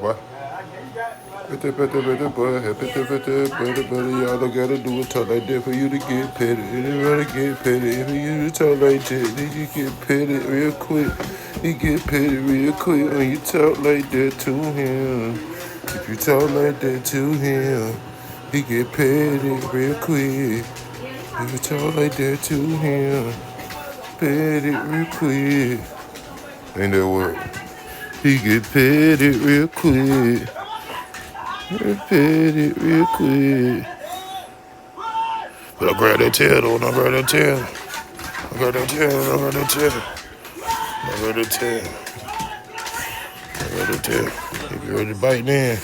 What? Y'all gotta do a talk like that for you to get petty. Anybody get petty? For you to talk like that, then you get petty real quick. You get petty real quick when you talk like that to him. If you talk like that to him, he get petty real quick. If you talk like that to him, petty real quick. Ain't that what? He get petty real quick. Petty real quick. But I grab that tail though, I grab that tail. I grab that tail, I grab that tail. I grab that tail. I grab that tail. If you're ready to bite then.